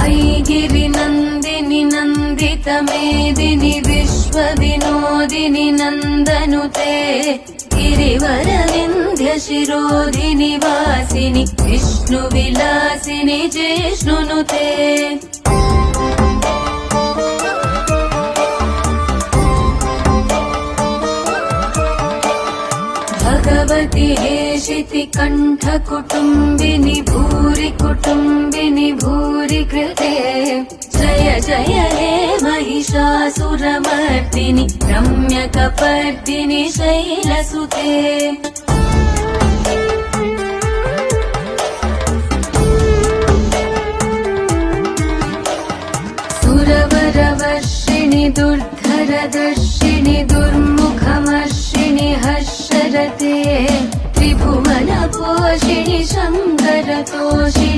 ऐगिरिनन्दिनि नन्दितमेदिनि विश्वविनोदिनि नन्दनुते गिरिवरविन्ध्यशिरोधिनि वासिनि विष्णुविलासिनि जिष्णुनुते भगवति हेशिति कण्ठकुटुम्बिनि भूरि कुटुम्बिनि भूरि कृते जय जय हे महिषासुरमर्दिनि रम्यकपर्दिनि शैलसुते सुरवरवर्षिणि दुर्धरदर्शिनि दुर्मुखमर्षिणि हर्षरते त्रिभुवनपोषिणि शङ्करतोषिणि